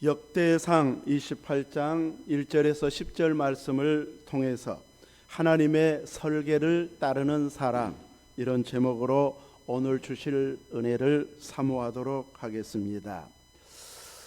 역대상 28장 1절에서 10절 말씀을 통해서 하나님의 설계를 따르는 사람, 이런 제목으로 오늘 주실 은혜를 사모하도록 하겠습니다.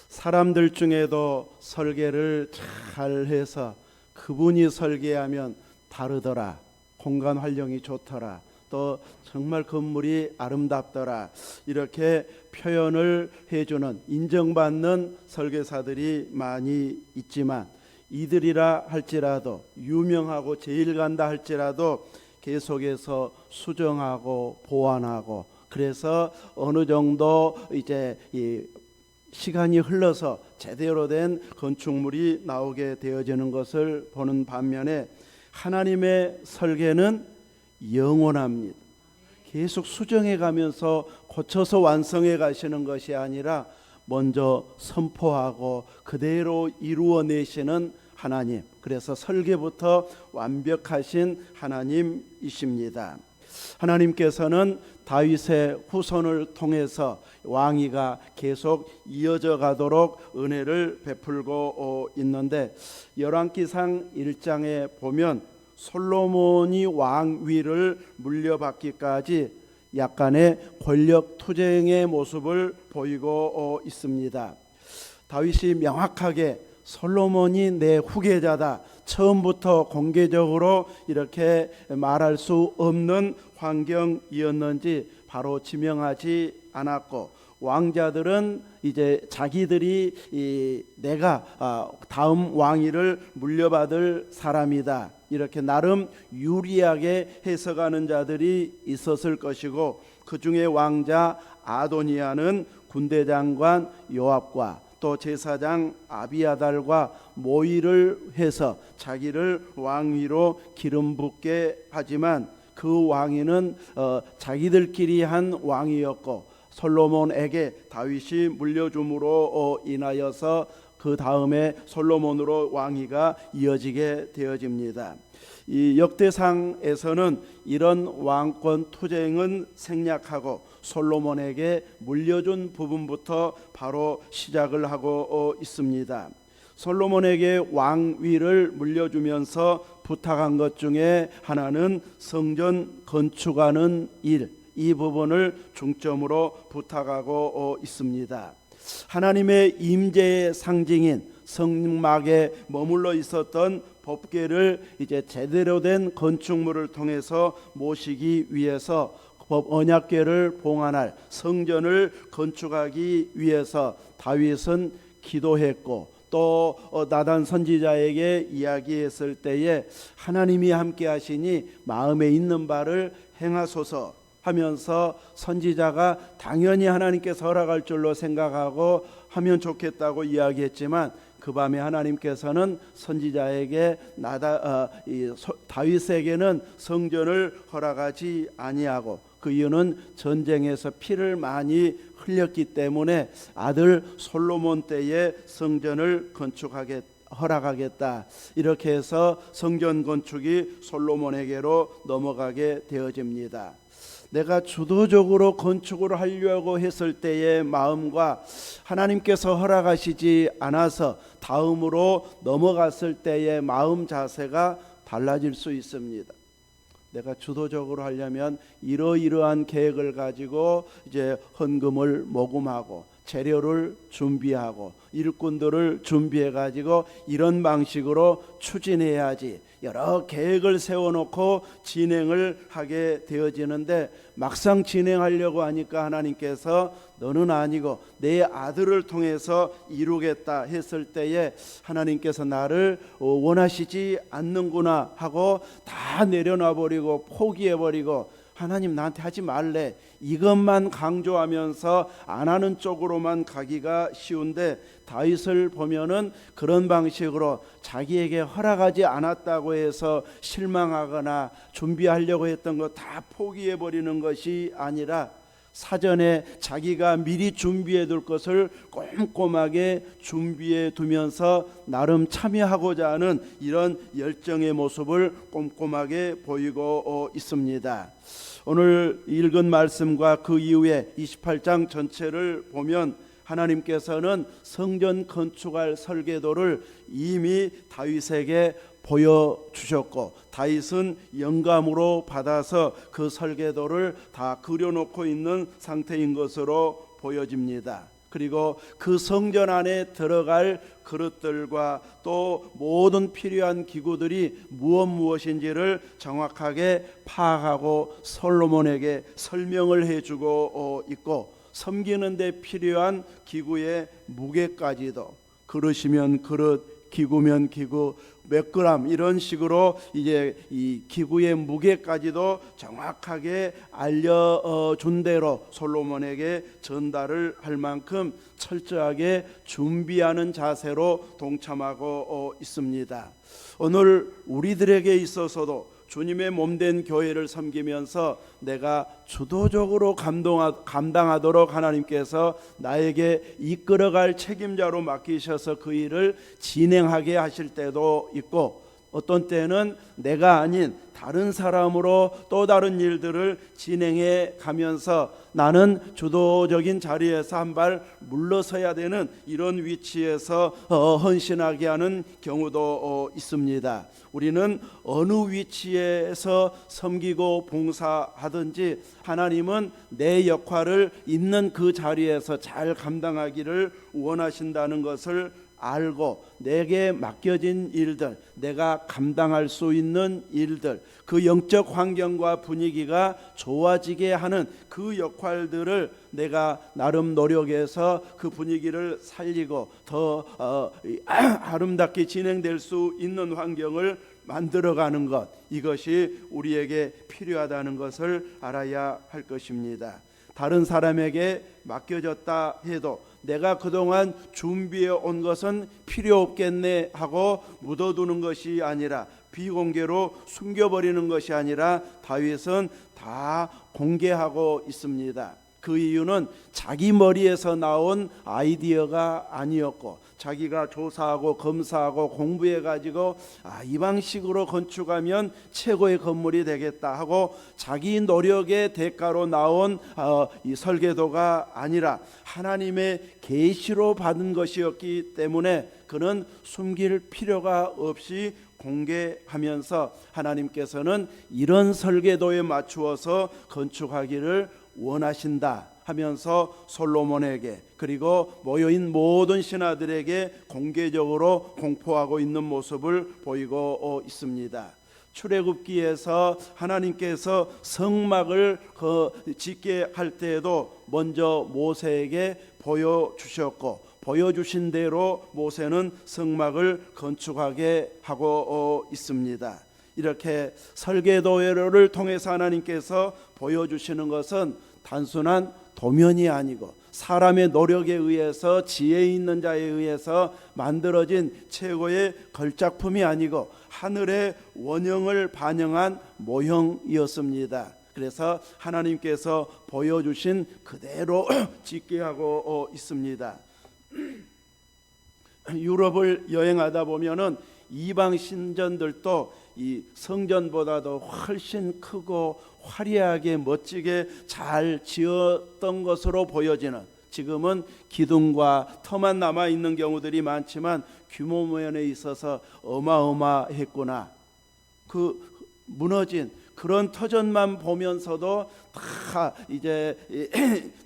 사람들 중에도 설계를 잘 해서 그분이 설계하면 다르더라, 공간 활용이 좋더라, 또 정말 건물이 아름답더라, 이렇게 표현을 해주는, 인정받는 설계사들이 많이 있지만, 이들이라 할지라도, 유명하고 제일 간다 할지라도 계속해서 수정하고 보완하고, 그래서 어느 정도 이제 이 시간이 흘러서 제대로 된 건축물이 나오게 되어지는 것을 보는 반면에, 하나님의 설계는 영원합니다. 계속 수정해 가면서 고쳐서 완성해 가시는 것이 아니라 먼저 선포하고 그대로 이루어내시는 하나님, 그래서 설계부터 완벽하신 하나님이십니다. 하나님께서는 다윗의 후손을 통해서 왕위가 계속 이어져 가도록 은혜를 베풀고 있는데, 열왕기상 1장에 보면 솔로몬이 왕위를 물려받기까지 약간의 권력 투쟁의 모습을 보이고 있습니다. 다윗이 명확하게 솔로몬이 내 후계자다, 처음부터 공개적으로 이렇게 말할 수 없는 환경이었는지 바로 지명하지 않았고, 왕자들은 이제 자기들이 내가 다음 왕위를 물려받을 사람이다, 이렇게 나름 유리하게 해석하는 자들이 있었을 것이고, 그 중에 왕자 아도니아는 군대 장관 요압과 또 제사장 아비아달과 모의를 해서 자기를 왕위로 기름 붓게 하지만, 그 왕위는 자기들끼리 한 왕이었고 솔로몬에게 다윗이 물려줌으로 인하여서 그 다음에 솔로몬으로 왕위가 이어지게 되어집니다. 이 역대상에서는 이런 왕권 투쟁은 생략하고 솔로몬에게 물려준 부분부터 바로 시작을 하고 있습니다. 솔로몬에게 왕위를 물려주면서 부탁한 것 중에 하나는 성전 건축하는 일, 이 부분을 중점으로 부탁하고 있습니다. 하나님의 임재의 상징인 성막에 머물러 있었던 법궤를 이제 제대로 된 건축물을 통해서 모시기 위해서 언약궤를 봉안할 성전을 건축하기 위해서 다윗은 기도했고, 또 나단 선지자에게 이야기했을 때에 하나님이 함께 하시니 마음에 있는 바를 행하소서 하면서 선지자가 당연히 하나님께서 허락할 줄로 생각하고 하면 좋겠다고 이야기했지만, 그 밤에 하나님께서는 선지자에게 다윗에게는 성전을 허락하지 아니하고, 그 이유는 전쟁에서 피를 많이 흘렸기 때문에 아들 솔로몬 때에 성전을 허락하겠다, 이렇게 해서 성전 건축이 솔로몬에게로 넘어가게 되어집니다. 내가 주도적으로 건축을 하려고 했을 때의 마음과 하나님께서 허락하시지 않아서 다음으로 넘어갔을 때의 마음 자세가 달라질 수 있습니다. 내가 주도적으로 하려면 이러이러한 계획을 가지고 이제 헌금을 모금하고 재료를 준비하고 일꾼들을 준비해 가지고 이런 방식으로 추진해야지, 여러 계획을 세워놓고 진행을 하게 되어지는데, 막상 진행하려고 하니까 하나님께서 너는 아니고 내 아들을 통해서 이루겠다 했을 때에 하나님께서 나를 원하시지 않는구나 하고 다 내려놔버리고 포기해버리고, 하나님 나한테 하지 말래, 이것만 강조하면서 안 하는 쪽으로만 가기가 쉬운데, 다윗을 보면은 그런 방식으로 자기에게 허락하지 않았다고 해서 실망하거나 준비하려고 했던 거 다 포기해버리는 것이 아니라 사전에 자기가 미리 준비해 둘 것을 꼼꼼하게 준비해 두면서 나름 참여하고자 하는 이런 열정의 모습을 꼼꼼하게 보이고 있습니다. 오늘 읽은 말씀과 그 이후에 28장 전체를 보면 하나님께서는 성전 건축할 설계도를 이미 다윗에게 보여주셨고, 다윗은 영감으로 받아서 그 설계도를 다 그려놓고 있는 상태인 것으로 보여집니다. 그리고 그 성전 안에 들어갈 그릇들과 또 모든 필요한 기구들이 무엇인지를 정확하게 파악하고 솔로몬에게 설명을 해주고 있고, 섬기는 데 필요한 기구의 무게까지도, 그릇이면 그릇, 기구면 기구, 몇 그램 이런 식으로 이제 이 기구의 무게까지도 정확하게 알려준 대로 솔로몬에게 전달을 할 만큼 철저하게 준비하는 자세로 동참하고 있습니다. 오늘 우리들에게 있어서도 주님의 몸된 교회를 섬기면서 내가 주도적으로 감당하도록 하나님께서 나에게 이끌어갈 책임자로 맡기셔서 그 일을 진행하게 하실 때도 있고, 어떤 때는 내가 아닌 다른 사람으로 또 다른 일들을 진행해 가면서 나는 주도적인 자리에서 한 발 물러서야 되는 이런 위치에서 헌신하게 하는 경우도 있습니다. 우리는 어느 위치에서 섬기고 봉사하든지 하나님은 내 역할을 있는 그 자리에서 잘 감당하기를 원하신다는 것을 알고, 내게 맡겨진 일들, 내가 감당할 수 있는 일들, 그 영적 환경과 분위기가 좋아지게 하는 그 역할들을 내가 나름 노력해서 그 분위기를 살리고 더 아름답게 진행될 수 있는 환경을 만들어가는 것, 이것이 우리에게 필요하다는 것을 알아야 할 것입니다. 다른 사람에게 맡겨졌다 해도 내가 그동안 준비해 온 것은 필요 없겠네 하고 묻어두는 것이 아니라, 비공개로 숨겨버리는 것이 아니라 다윗은 다 공개하고 있습니다. 그 이유는 자기 머리에서 나온 아이디어가 아니었고, 자기가 조사하고 검사하고 공부해 가지고 이 방식으로 건축하면 최고의 건물이 되겠다 하고 자기 노력의 대가로 나온 이 설계도가 아니라 하나님의 계시로 받은 것이었기 때문에 그는 숨길 필요가 없이 공개하면서 하나님께서는 이런 설계도에 맞추어서 건축하기를 원하신다 하면서 솔로몬에게, 그리고 모여인 모든 신하들에게 공개적으로 공포하고 있는 모습을 보이고 있습니다. 출애굽기에서 하나님께서 성막을 짓게 할 때에도 먼저 모세에게 보여주셨고, 보여주신 대로 모세는 성막을 건축하게 하고 있습니다. 이렇게 설계도를 통해서 하나님께서 보여주시는 것은 단순한 도면이 아니고 사람의 노력에 의해서, 지혜 있는 자에 의해서 만들어진 최고의 걸작품이 아니고 하늘의 원형을 반영한 모형이었습니다. 그래서 하나님께서 보여주신 그대로 짓게 하고 있습니다. 유럽을 여행하다 보면은 이방 신전들도 이 성전보다도 훨씬 크고 화려하게 멋지게 잘 지었던 것으로 보여지는, 지금은 기둥과 터만 남아 있는 경우들이 많지만 규모 면에 있어서 어마어마했구나. 그 무너진 그런 터전만 보면서도 다 이제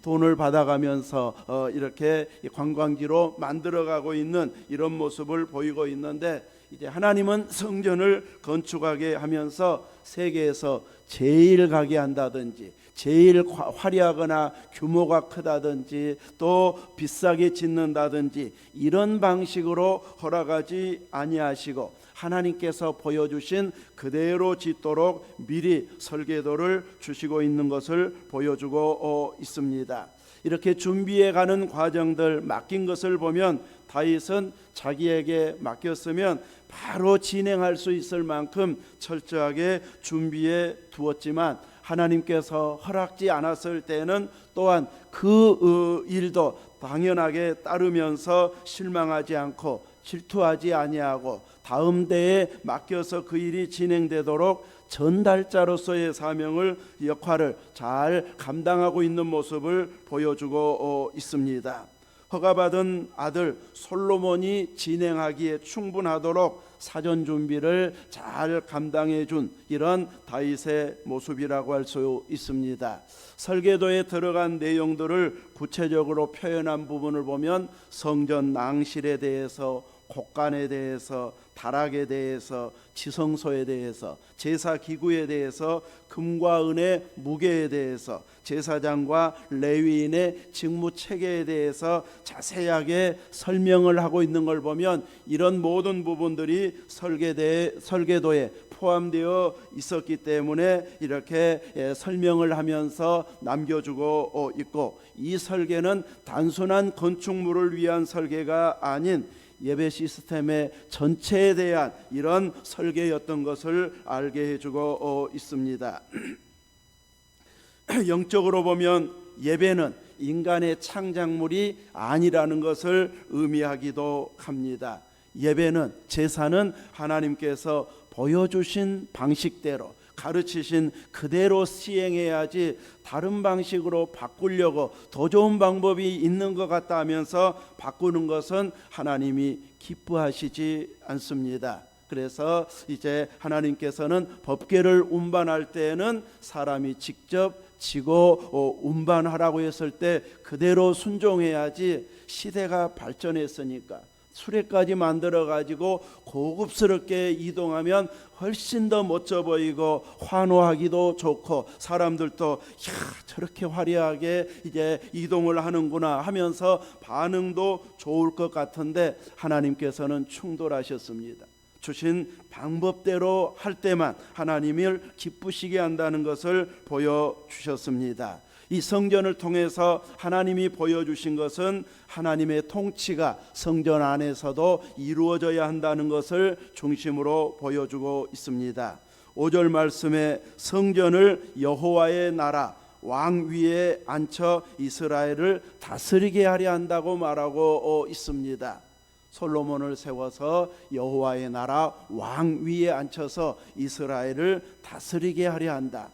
돈을 받아가면서 이렇게 관광지로 만들어가고 있는 이런 모습을 보이고 있는데, 이제 하나님은 성전을 건축하게 하면서 세계에서 제일 가게 한다든지, 제일 화려하거나 규모가 크다든지, 또 비싸게 짓는다든지 이런 방식으로 허락하지 아니하시고 하나님께서 보여주신 그대로 짓도록 미리 설계도를 주시고 있는 것을 보여주고 있습니다. 이렇게 준비해가는 과정들, 맡긴 것을 보면 다윗은 자기에게 맡겼으면 바로 진행할 수 있을 만큼 철저하게 준비해 두었지만, 하나님께서 허락지 않았을 때는 또한 그 일도 당연하게 따르면서 실망하지 않고 질투하지 아니하고 다음 대에 맡겨서 그 일이 진행되도록 전달자로서의 사명을, 역할을 잘 감당하고 있는 모습을 보여주고 있습니다. 허가받은 아들 솔로몬이 진행하기에 충분하도록 사전 준비를 잘 감당해 준 이런 다윗의 모습이라고 할 수 있습니다. 설계도에 들어간 내용들을 구체적으로 표현한 부분을 보면 성전 낭실에 대해서, 곡간에 대해서, 다락에 대해서, 지성소에 대해서, 제사 기구에 대해서, 금과 은의 무게에 대해서, 제사장과 레위인의 직무 체계에 대해서 자세하게 설명을 하고 있는 걸 보면 이런 모든 부분들이 설계도에 포함되어 있었기 때문에 이렇게 설명을 하면서 남겨주고 있고, 이 설계는 단순한 건축물을 위한 설계가 아닌 예배 시스템의 전체에 대한 이런 설계였던 것을 알게 해주고 있습니다. 영적으로 보면 예배는 인간의 창작물이 아니라는 것을 의미하기도 합니다. 예배는, 제사는 하나님께서 보여주신 방식대로, 가르치신 그대로 시행해야지 다른 방식으로 바꾸려고 더 좋은 방법이 있는 것 같다 하면서 바꾸는 것은 하나님이 기뻐하시지 않습니다. 그래서 이제 하나님께서는 법궤를 운반할 때에는 사람이 직접 지고 운반하라고 했을 때 그대로 순종해야지, 시대가 발전했으니까 수레까지 만들어 가지고 고급스럽게 이동하면 훨씬 더 멋져 보이고 환호하기도 좋고 사람들도 저렇게 화려하게 이제 이동을 하는구나 하면서 반응도 좋을 것 같은데, 하나님께서는 충돌하셨습니다. 주신 방법대로 할 때만 하나님을 기쁘시게 한다는 것을 보여주셨습니다. 이 성전을 통해서 하나님이 보여주신 것은 하나님의 통치가 성전 안에서도 이루어져야 한다는 것을 중심으로 보여주고 있습니다. 5절 말씀에 성전을 여호와의 나라 왕 위에 앉혀 이스라엘을 다스리게 하려 한다고 말하고 있습니다. 솔로몬을 세워서 여호와의 나라 왕 위에 앉혀서 이스라엘을 다스리게 하려 한다.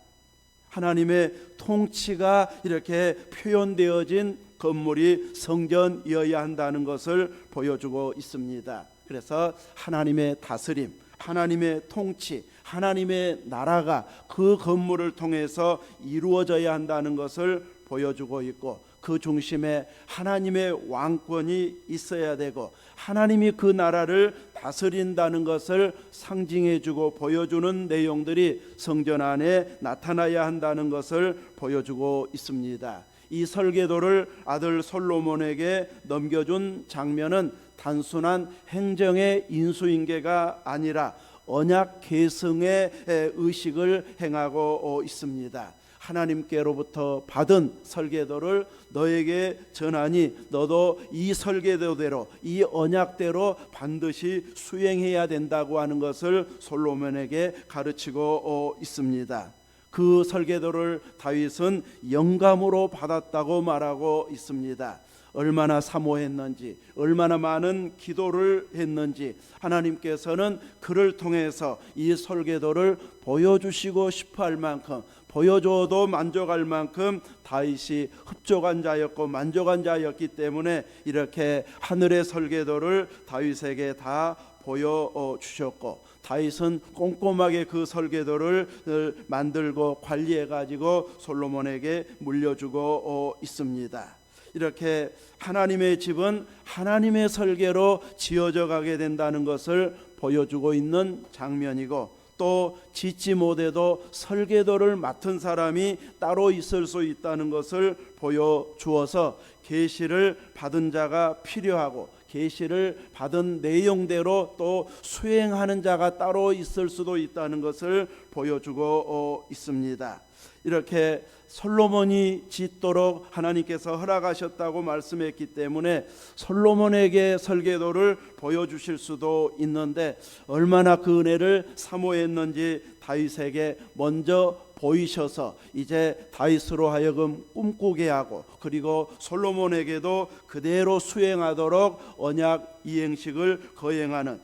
하나님의 통치가 이렇게 표현되어진 건물이 성전이어야 한다는 것을 보여주고 있습니다. 그래서 하나님의 다스림, 하나님의 통치, 하나님의 나라가 그 건물을 통해서 이루어져야 한다는 것을 보여주고 있고, 그 중심에 하나님의 왕권이 있어야 되고 하나님이 그 나라를 다스린다는 것을 상징해주고 보여주는 내용들이 성전 안에 나타나야 한다는 것을 보여주고 있습니다. 이 설계도를 아들 솔로몬에게 넘겨준 장면은 단순한 행정의 인수인계가 아니라 언약 계승의 의식을 행하고 있습니다. 하나님께로부터 받은 설계도를 너에게 전하니 너도 이 설계도대로, 이 언약대로 반드시 수행해야 된다고 하는 것을 솔로몬에게 가르치고 있습니다. 그 설계도를 다윗은 영감으로 받았다고 말하고 있습니다. 얼마나 사모했는지, 얼마나 많은 기도를 했는지 하나님께서는 그를 통해서 이 설계도를 보여주시고 싶어할 만큼, 보여줘도 만족할 만큼 다윗이 흡족한 자였고 만족한 자였기 때문에 이렇게 하늘의 설계도를 다윗에게 다 보여주셨고, 다윗은 꼼꼼하게 그 설계도를 만들고 관리해 가지고 솔로몬에게 물려주고 있습니다. 이렇게 하나님의 집은 하나님의 설계로 지어져 가게 된다는 것을 보여주고 있는 장면이고, 또 짓지 못해도 설계도를 맡은 사람이 따로 있을 수 있다는 것을 보여주어서 계시를 받은 자가 필요하고 계시를 받은 내용대로 또 수행하는 자가 따로 있을 수도 있다는 것을 보여주고 있습니다. 이렇게 솔로몬이 짓도록 하나님께서 허락하셨다고 말씀했기 때문에 솔로몬에게 설계도를 보여주실 수도 있는데, 얼마나 그 은혜를 사모했는지 다윗에게 먼저 보이셔서 이제 다윗으로 하여금 꿈꾸게 하고, 그리고 솔로몬에게도 그대로 수행하도록 언약 이행식을 거행하는,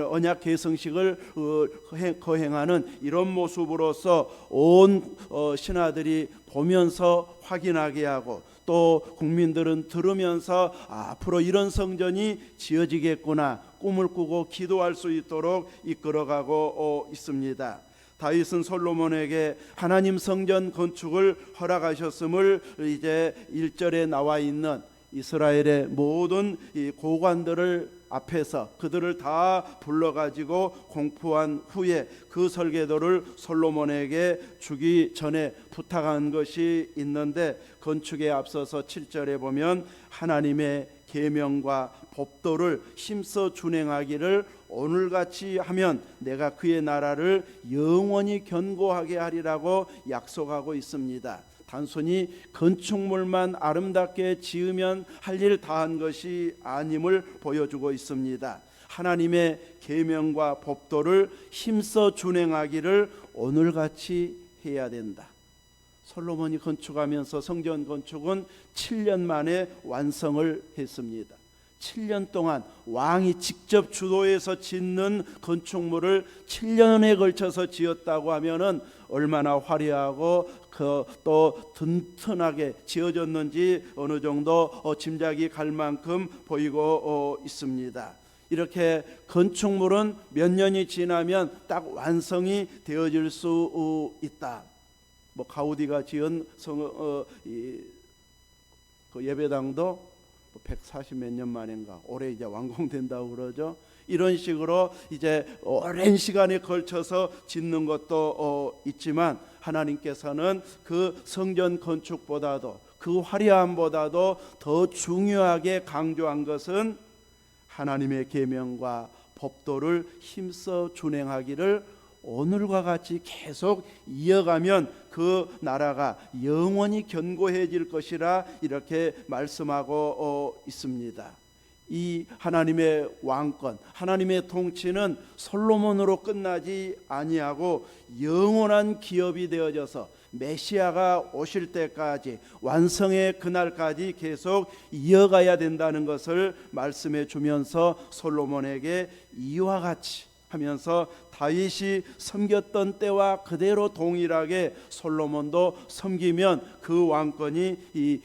언약 계승식을 거행하는 이런 모습으로서 온 신하들이 보면서 확인하게 하고, 또 국민들은 들으면서 앞으로 이런 성전이 지어지겠구나 꿈을 꾸고 기도할 수 있도록 이끌어가고 있습니다. 다윗은 솔로몬에게 하나님 성전 건축을 허락하셨음을 이제 1절에 나와 있는 이스라엘의 모든 이 고관들을 앞에서 그들을 다 불러가지고 공포한 후에 그 설계도를 솔로몬에게 주기 전에 부탁한 것이 있는데, 건축에 앞서서 7절에 보면 하나님의 계명과 법도를 힘써 준행하기를 오늘같이 하면 내가 그의 나라를 영원히 견고하게 하리라고 약속하고 있습니다. 단순히 건축물만 아름답게 지으면 할 일 다한 것이 아님을 보여주고 있습니다. 하나님의 계명과 법도를 힘써 준행하기를 오늘같이 해야 된다. 솔로몬이 건축하면서 성전 건축은 7년 만에 완성을 했습니다. 7년 동안 왕이 직접 주도해서 짓는 건축물을 7년에 걸쳐서 지었다고 하면은 얼마나 화려하고 또 튼튼하게 지어졌는지 어느 정도 짐작이 갈 만큼 보이고 있습니다. 이렇게 건축물은 몇 년이 지나면 딱 완성이 되어질 수 있다. 가우디가 지은 그 예배당도 140몇 년 만인가 올해 이제 완공된다고 그러죠. 이런 식으로 이제 오랜 시간에 걸쳐서 짓는 것도 있지만, 하나님께서는 그 성전 건축보다도 그 화려함보다도 더 중요하게 강조한 것은 하나님의 계명과 법도를 힘써 준행하기를 오늘과 같이 계속 이어가면 그 나라가 영원히 견고해질 것이라 이렇게 말씀하고 있습니다. 이 하나님의 왕권, 하나님의 통치는 솔로몬으로 끝나지 아니하고 영원한 기업이 되어져서 메시아가 오실 때까지, 완성의 그날까지 계속 이어가야 된다는 것을 말씀해 주면서 솔로몬에게 이와 같이 하면서 다윗이 섬겼던 때와 그대로 동일하게 솔로몬도 섬기면 그 왕권이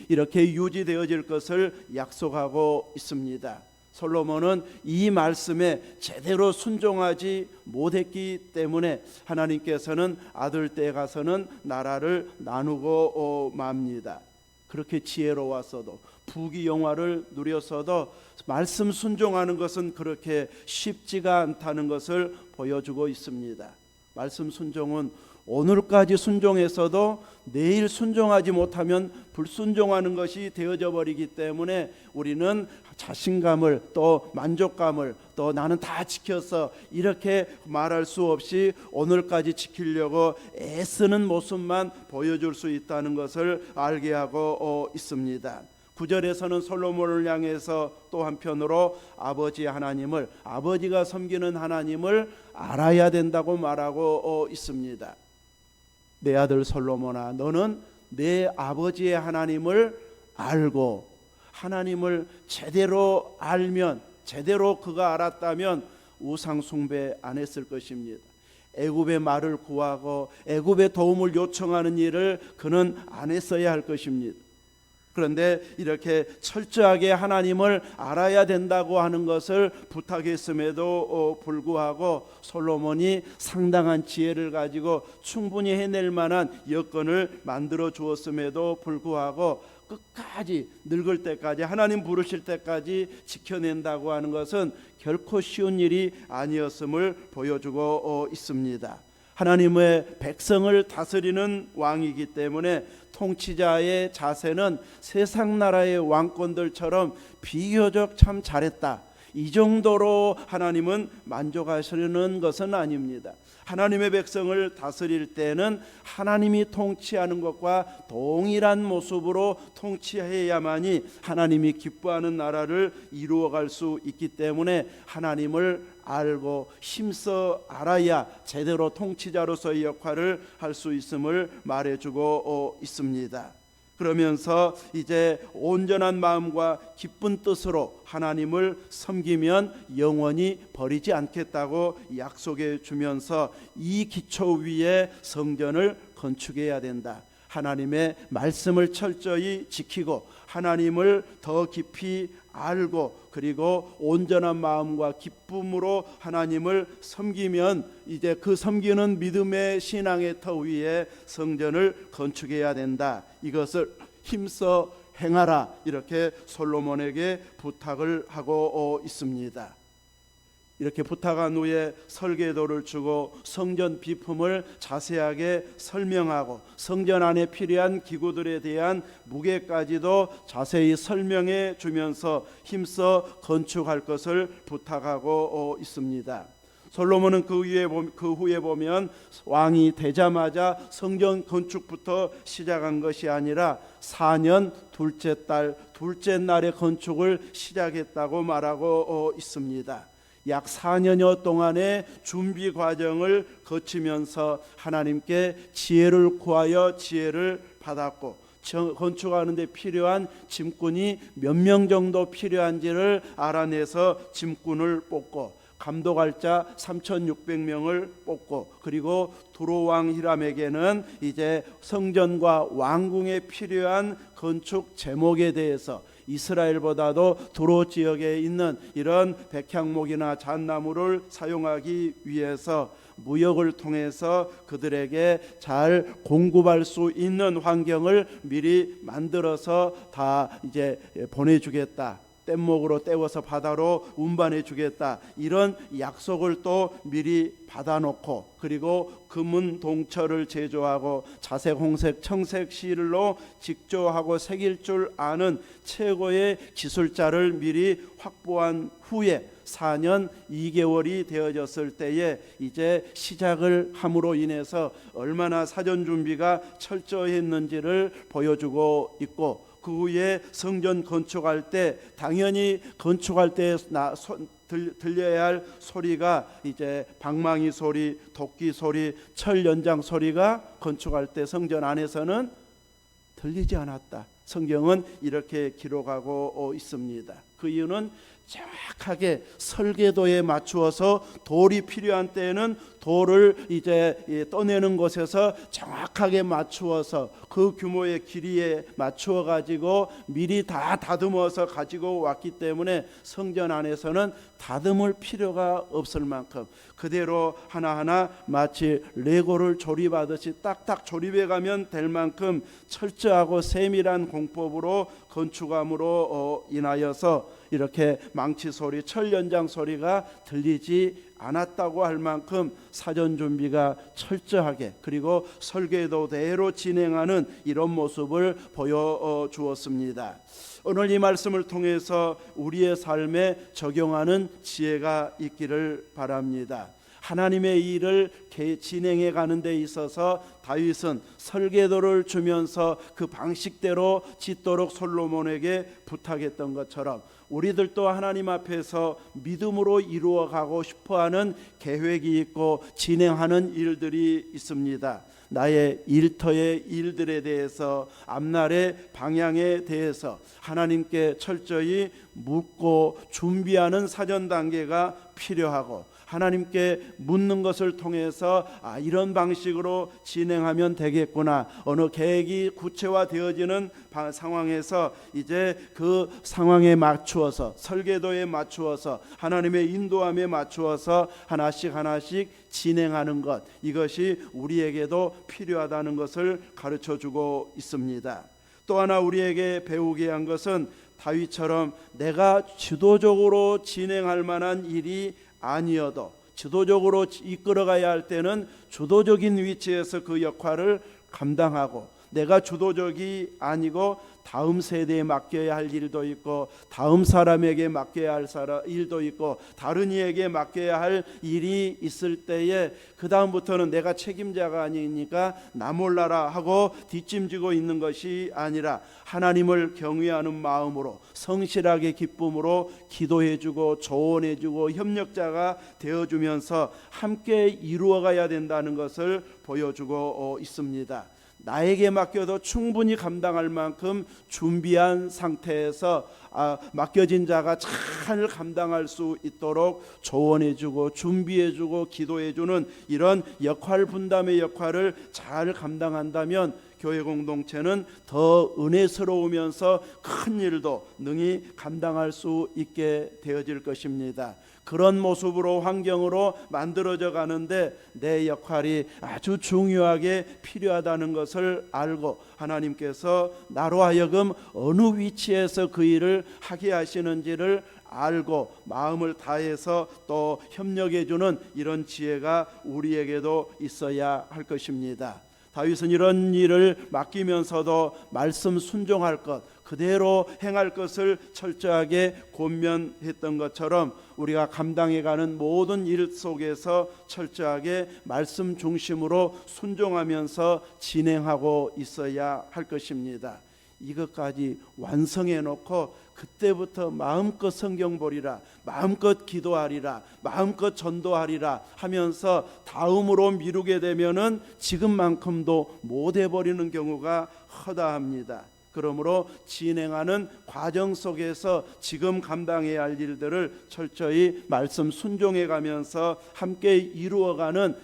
이렇게 유지되어질 것을 약속하고 있습니다. 솔로몬은 이 말씀에 제대로 순종하지 못했기 때문에 하나님께서는 아들 때 가서는 나라를 나누고 맙니다. 그렇게 지혜로웠어도, 부귀영화를 누렸어도 말씀 순종하는 것은 그렇게 쉽지가 않다는 것을 보여주고 있습니다. 말씀 순종은 오늘까지 순종했어도 내일 순종하지 못하면 불순종하는 것이 되어져 버리기 때문에 우리는 자신감을, 또 만족감을, 또 나는 다 지켰어 이렇게 말할 수 없이 오늘까지 지키려고 애쓰는 모습만 보여줄 수 있다는 것을 알게 하고 있습니다. 9절에서는 솔로몬을 향해서 또 한편으로 아버지 하나님을, 아버지가 섬기는 하나님을 알아야 된다고 말하고 있습니다. 내 아들 솔로몬아, 너는 내 아버지의 하나님을 알고, 하나님을 제대로 알면, 제대로 그가 알았다면 우상 숭배 안 했을 것입니다. 애굽의 말을 구하고 애굽의 도움을 요청하는 일을 그는 안 했어야 할 것입니다. 그런데 이렇게 철저하게 하나님을 알아야 된다고 하는 것을 부탁했음에도 불구하고 솔로몬이 상당한 지혜를 가지고 충분히 해낼 만한 여건을 만들어 주었음에도 불구하고 끝까지 늙을 때까지, 하나님 부르실 때까지 지켜낸다고 하는 것은 결코 쉬운 일이 아니었음을 보여주고 있습니다. 하나님의 백성을 다스리는 왕이기 때문에 통치자의 자세는 세상 나라의 왕권들처럼 비교적 참 잘했다, 이 정도로 하나님은 만족하시는 것은 아닙니다. 하나님의 백성을 다스릴 때는 하나님이 통치하는 것과 동일한 모습으로 통치해야만이 하나님이 기뻐하는 나라를 이루어갈 수 있기 때문에 하나님을 알고 힘써 알아야 제대로 통치자로서의 역할을 할 수 있음을 말해주고 있습니다. 그러면서 이제 온전한 마음과 기쁜 뜻으로 하나님을 섬기면 영원히 버리지 않겠다고 약속해 주면서 이 기초 위에 성전을 건축해야 된다. 하나님의 말씀을 철저히 지키고 하나님을 더 깊이 알고 그리고 온전한 마음과 기쁨으로 하나님을 섬기면 이제 그 섬기는 믿음의 신앙의 터 위에 성전을 건축해야 된다. 이것을 힘써 행하라. 이렇게 솔로몬에게 부탁을 하고 있습니다. 이렇게 부탁한 후에 설계도를 주고 성전 비품을 자세하게 설명하고 성전 안에 필요한 기구들에 대한 무게까지도 자세히 설명해 주면서 힘써 건축할 것을 부탁하고 있습니다. 솔로몬은 그 후에 보면 왕이 되자마자 성전 건축부터 시작한 것이 아니라 4년 둘째 달 둘째 날에 건축을 시작했다고 말하고 있습니다. 약 4년여 동안의 준비 과정을 거치면서 하나님께 지혜를 구하여 지혜를 받았고 건축하는 데 필요한 짐꾼이 몇 명 정도 필요한지를 알아내서 짐꾼을 뽑고 감독할 자 3,600명을 뽑고 그리고 두로왕 히람에게는 이제 성전과 왕궁에 필요한 건축 제목에 대해서 이스라엘보다도 두로 지역에 있는 이런 백향목이나 잣나무를 사용하기 위해서 무역을 통해서 그들에게 잘 공급할 수 있는 환경을 미리 만들어서 다 이제 보내주겠다. 뗏목으로 떼워서 바다로 운반해 주겠다. 이런 약속을 또 미리 받아놓고 그리고 금은 동철을 제조하고 자색, 홍색, 청색 실로 직조하고 새길 줄 아는 최고의 기술자를 미리 확보한 후에 4년 2개월이 되어졌을 때에 이제 시작을 함으로 인해서 얼마나 사전 준비가 철저했는지를 보여주고 있고 그 후에 성전 건축할 때 당연히 건축할 때 들려야 할 소리가 이제 방망이 소리, 도끼 소리, 철 연장 소리가 건축할 때 성전 안에서는 들리지 않았다. 성경은 이렇게 기록하고 있습니다. 그 이유는 정확하게 설계도에 맞추어서 돌이 필요한 때에는 돌을 이제 떠내는 곳에서 정확하게 맞추어서 그 규모의 길이에 맞추어 가지고 미리 다 다듬어서 가지고 왔기 때문에 성전 안에서는 다듬을 필요가 없을 만큼 그대로 하나하나 마치 레고를 조립하듯이 딱딱 조립해 가면 될 만큼 철저하고 세밀한 공법으로 건축함으로 인하여서 이렇게 망치 소리, 철 연장 소리가 들리지 않았다고 할 만큼 사전 준비가 철저하게 그리고 설계도대로 진행하는 이런 모습을 보여주었습니다. 오늘 이 말씀을 통해서 우리의 삶에 적용하는 지혜가 있기를 바랍니다. 하나님의 일을 진행해 가는 데 있어서 다윗은 설계도를 주면서 그 방식대로 짓도록 솔로몬에게 부탁했던 것처럼 우리들도 하나님 앞에서 믿음으로 이루어가고 싶어하는 계획이 있고 진행하는 일들이 있습니다. 나의 일터의 일들에 대해서 앞날의 방향에 대해서 하나님께 철저히 묻고 준비하는 사전 단계가 필요하고 하나님께 묻는 것을 통해서 이런 방식으로 진행하면 되겠구나. 어느 계획이 구체화되어지는 상황에서 이제 그 상황에 맞추어서 설계도에 맞추어서 하나님의 인도함에 맞추어서 하나씩 진행하는 것, 이것이 우리에게도 필요하다는 것을 가르쳐주고 있습니다. 또 하나 우리에게 배우게 한 것은 다윗처럼 내가 주도적으로 진행할 만한 일이 아니어도 주도적으로 이끌어가야 할 때는 주도적인 위치에서 그 역할을 감당하고 내가 주도적이 아니고 다음 세대에 맡겨야 할 일도 있고, 다음 사람에게 맡겨야 할 일도 있고, 다른 이에게 맡겨야 할 일이 있을 때에 그 다음부터는 내가 책임자가 아니니까 나 몰라라 하고 뒷짐지고 있는 것이 아니라 하나님을 경외하는 마음으로 성실하게 기쁨으로 기도해주고 조언해주고 협력자가 되어주면서 함께 이루어가야 된다는 것을 보여주고 있습니다. 나에게 맡겨도 충분히 감당할 만큼 준비한 상태에서 맡겨진 자가 잘 감당할 수 있도록 조언해주고 준비해주고 기도해주는 이런 역할 분담의 역할을 잘 감당한다면 교회 공동체는 더 은혜스러우면서 큰 일도 능히 감당할 수 있게 되어질 것입니다. 그런 모습으로 환경으로 만들어져 가는데 내 역할이 아주 중요하게 필요하다는 것을 알고 하나님께서 나로 하여금 어느 위치에서 그 일을 하게 하시는지를 알고 마음을 다해서 또 협력해 주는 이런 지혜가 우리에게도 있어야 할 것입니다. 다윗은 이런 일을 맡기면서도 말씀 순종할 것, 그대로 행할 것을 철저하게 권면했던 것처럼 우리가 감당해가는 모든 일 속에서 철저하게 말씀 중심으로 순종하면서 진행하고 있어야 할 것입니다. 이것까지 완성해 놓고 그때부터 마음껏 성경 보리라, 마음껏 기도하리라, 마음껏 전도하리라 하면서 다음으로 미루게 되면은 지금만큼도 못 해버리는 경우가 허다합니다. 그러므로 진행하는 과정 속에서 지금 감당해야 할 일들을 철저히 말씀 순종해 가면서 함께 이루어가는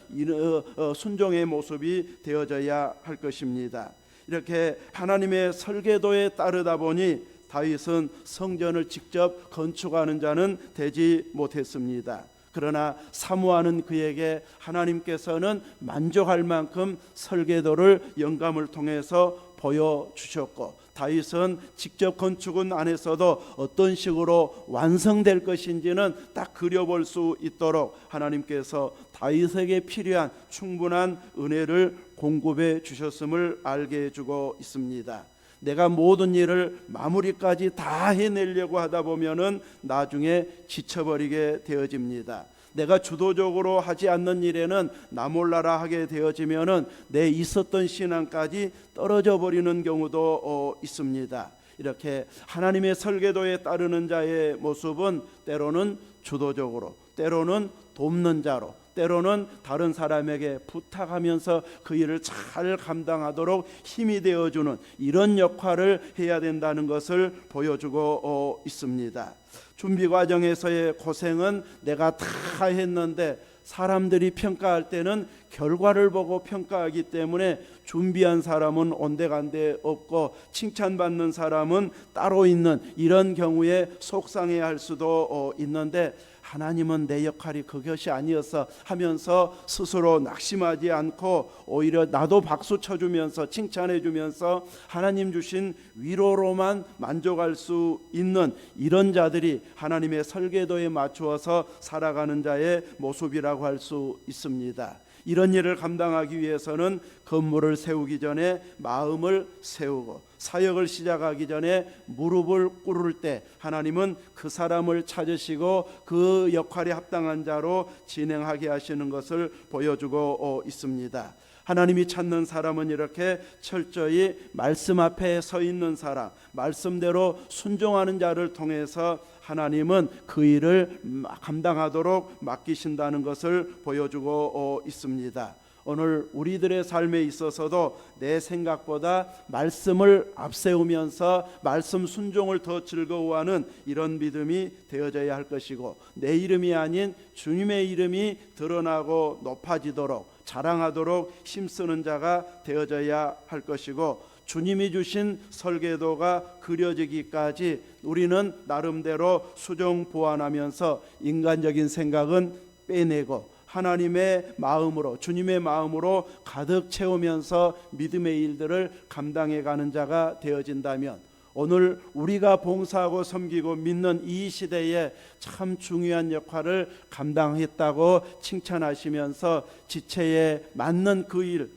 순종의 모습이 되어져야 할 것입니다. 이렇게 하나님의 설계도에 따르다 보니 다윗은 성전을 직접 건축하는 자는 되지 못했습니다. 그러나 사모하는 그에게 하나님께서는 만족할 만큼 설계도를 영감을 통해서 보여주셨고, 다윗은 직접 건축은 안 했어도 어떤 식으로 완성될 것인지는 딱 그려볼 수 있도록 하나님께서 다윗에게 필요한 충분한 은혜를 공급해 주셨음을 알게 해주고 있습니다. 내가 모든 일을 마무리까지 다 해내려고 하다 보면은 나중에 지쳐버리게 되어집니다. 내가 주도적으로 하지 않는 일에는 나 몰라라 하게 되어지면은 내 있었던 신앙까지 떨어져 버리는 경우도 있습니다. 이렇게 하나님의 설계도에 따르는 자의 모습은 때로는 주도적으로, 때로는 돕는 자로, 때로는 다른 사람에게 부탁하면서 그 일을 잘 감당하도록 힘이 되어주는 이런 역할을 해야 된다는 것을 보여주고 있습니다. 준비 과정에서의 고생은 내가 다 했는데 사람들이 평가할 때는 결과를 보고 평가하기 때문에 준비한 사람은 온데간데 없고 칭찬받는 사람은 따로 있는 이런 경우에 속상해할 수도 있는데, 하나님은 내 역할이 그것이 아니었어 하면서 스스로 낙심하지 않고 오히려 나도 박수 쳐주면서 칭찬해주면서 하나님 주신 위로로만 만족할 수 있는 이런 자들이 하나님의 설계도에 맞추어서 살아가는 자의 모습이라고 할 수 있습니다. 이런 일을 감당하기 위해서는 건물을 세우기 전에 마음을 세우고 사역을 시작하기 전에 무릎을 꿇을 때 하나님은 그 사람을 찾으시고 그 역할에 합당한 자로 진행하게 하시는 것을 보여주고 있습니다. 하나님이 찾는 사람은 이렇게 철저히 말씀 앞에 서 있는 사람, 말씀대로 순종하는 자를 통해서 하나님은 그 일을 감당하도록 맡기신다는 것을 보여주고 있습니다. 오늘 우리들의 삶에 있어서도 내 생각보다 말씀을 앞세우면서 말씀 순종을 더 즐거워하는 이런 믿음이 되어져야 할 것이고, 내 이름이 아닌 주님의 이름이 드러나고 높아지도록 자랑하도록 힘쓰는 자가 되어져야 할 것이고, 주님이 주신 설계도가 그려지기까지 우리는 나름대로 수정 보완하면서 인간적인 생각은 빼내고 하나님의 마음으로, 주님의 마음으로 가득 채우면서 믿음의 일들을 감당해가는 자가 되어진다면 오늘 우리가 봉사하고 섬기고 믿는 이 시대에 참 중요한 역할을 감당했다고 칭찬하시면서 지체에 맞는 그 일,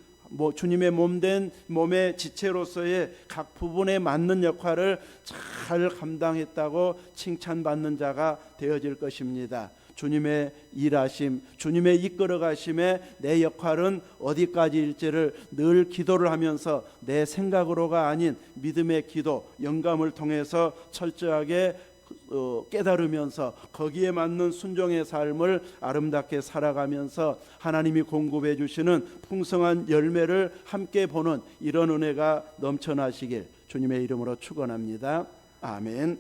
주님의 몸의 지체로서의 각 부분에 맞는 역할을 잘 감당했다고 칭찬받는 자가 되어질 것입니다. 주님의 일하심, 주님의 이끌어 가심에 내 역할은 어디까지일지를 늘 기도를 하면서 내 생각으로가 아닌 믿음의 기도, 영감을 통해서 철저하게 깨달으면서 거기에 맞는 순종의 삶을 아름답게 살아가면서 하나님이 공급해 주시는 풍성한 열매를 함께 보는 이런 은혜가 넘쳐나시길 주님의 이름으로 축원합니다. 아멘.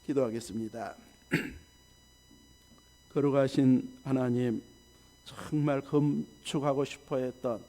기도하겠습니다. 거룩하신 하나님, 정말 감축하고 싶어 했던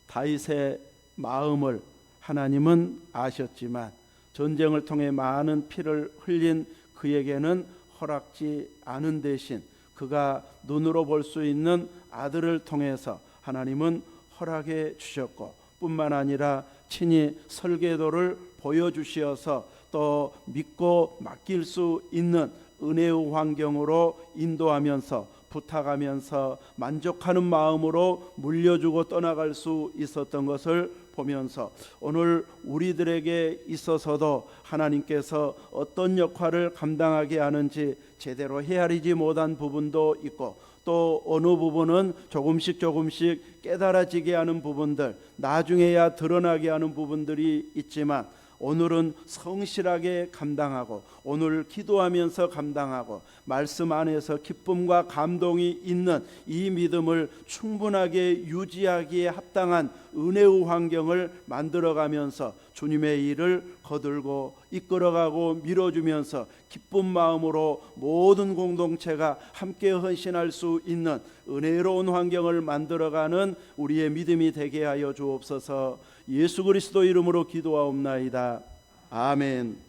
다윗의 마음을 하나님은 아셨지만 전쟁을 통해 많은 피를 흘린 그에게는 허락지 않은 대신 그가 눈으로 볼 수 있는 아들을 통해서 하나님은 허락해 주셨고, 뿐만 아니라 친히 설계도를 보여주시어서 또 믿고 맡길 수 있는 은혜의 환경으로 인도하면서 부탁하면서 만족하는 마음으로 물려주고 떠나갈 수 있었던 것을 보면서 오늘 우리들에게 있어서도 하나님께서 어떤 역할을 감당하게 하는지 제대로 헤아리지 못한 부분도 있고, 또 어느 부분은 조금씩 깨달아지게 하는 부분들, 나중에야 드러나게 하는 부분들이 있지만 오늘은 성실하게 감당하고, 오늘 기도하면서 감당하고, 말씀 안에서 기쁨과 감동이 있는 이 믿음을 충분하게 유지하기에 합당한 은혜의 환경을 만들어가면서 주님의 일을 거들고 이끌어가고 밀어주면서 기쁜 마음으로 모든 공동체가 함께 헌신할 수 있는 은혜로운 환경을 만들어가는 우리의 믿음이 되게 하여 주옵소서. 예수 그리스도 이름으로 기도하옵나이다. 아멘.